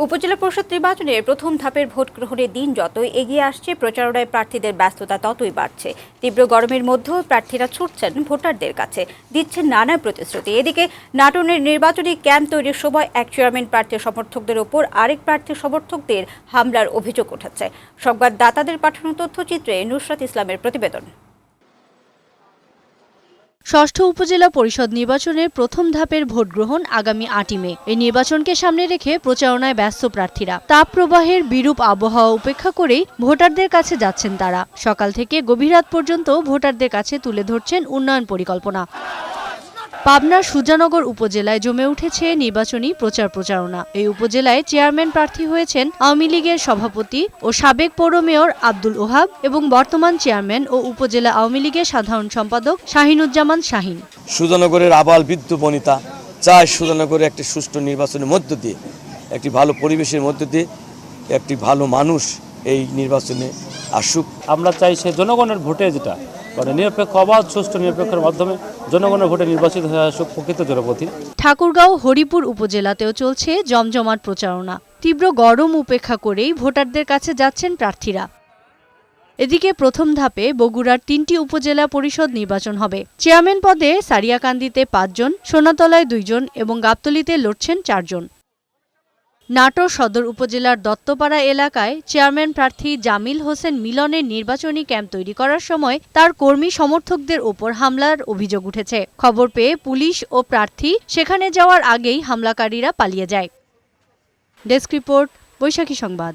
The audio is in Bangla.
উপজেলা পরিষদ নির্বাচনের প্রথম ধাপের ভোট গ্রহণের দিন যতই এগিয়ে আসছে, প্রচারণায় প্রার্থীদের ব্যস্ততা ততই বাড়ছে। তীব্র গরমের মধ্যেও প্রার্থীরা ছুটছেন ভোটারদের কাছে, দিচ্ছেন নানা প্রতিশ্রুতি। এদিকে নাটোরের নির্বাচনী ক্যাম্প তৈরির সময় এক চেয়ারম্যান প্রার্থীর সমর্থকদের ওপর আরেক প্রার্থীর সমর্থকদের হামলার অভিযোগ উঠেছে। সংবাদদাতাদের পাঠানো তথ্যচিত্রে নুসরাত ইসলামের প্রতিবেদন। ষষ্ঠ উপজেলা পরিষদ নির্বাচনের প্রথম ধাপের ভোট গ্রহণ আগামী ৮ মে। এই নির্বাচনকে সামনে রেখে প্রচারণায় ব্যস্ত প্রার্থীরা। তাপপ্রবাহের বিরূপ আবহাওয়া উপেক্ষা করেই ভোটারদের কাছে যাচ্ছেন তারা। সকাল থেকে গভীর রাত পর্যন্ত ভোটারদের কাছে তুলে ধরছেন উন্নয়ন পরিকল্পনা। পাবনার সুজানগর উপজেলায় জমে উঠেছে নির্বাচনী প্রচারণা। এই উপজেলায় চেয়ারম্যান প্রার্থী হয়েছেন আওয়ামী লীগের সভাপতি ও সাবেক পৌর মেয়র আব্দুল ওহাব এবং বর্তমান চেয়ারম্যান ও উপজেলা আওয়ামী লীগের সাধারণ সম্পাদক শাহিনুজ্জামান শাহিন। সুজানগরের আবাল বৃদ্ধ বনিতা চায় সুজানগরে একটি সুষ্ঠু নির্বাচনের মধ্য দিয়ে, একটি ভালো পরিবেশের মধ্য দিয়ে একটি ভালো মানুষ এই নির্বাচনে আসুক। আমরা চাই সে জনগণের ভোটে যেটা নিরপেক্ষ, অবাধ, সুষ্ঠু, নিরপেক্ষের মাধ্যমে জনগণের ভোটে নির্বাচিত হয়ে আসুক প্রকৃত জনপ্রতিনিধি। ঠাকুরগাঁও হরিপুর উপজেলাতেও চলছে জমজমাট প্রচারণা। তীব্র গরম উপেক্ষা করেই ভোটারদের কাছে যাচ্ছেন প্রার্থীরা। এদিকে প্রথম ধাপে বগুড়ার ৩টি উপজেলা পরিষদ নির্বাচন হবে। চেয়ারম্যান পদে সারিয়াকান্দিতে ৫ জন, সোনাতলায় ২ জন এবং গাবতলীতে লড়ছেন ৪ জন। নাটোর সদর উপজেলার দত্তপাড়া এলাকায় চেয়ারম্যান প্রার্থী জামিল হোসেন মিলনের নির্বাচনী ক্যাম্প তৈরি করার সময় তার কর্মী সমর্থকদের ওপর হামলার অভিযোগ উঠেছে। খবর পেয়ে পুলিশ ও প্রার্থী সেখানে যাওয়ার আগেই হামলাকারীরা পালিয়ে যায়। ডেস্ক রিপোর্ট, বৈশাখী সংবাদ।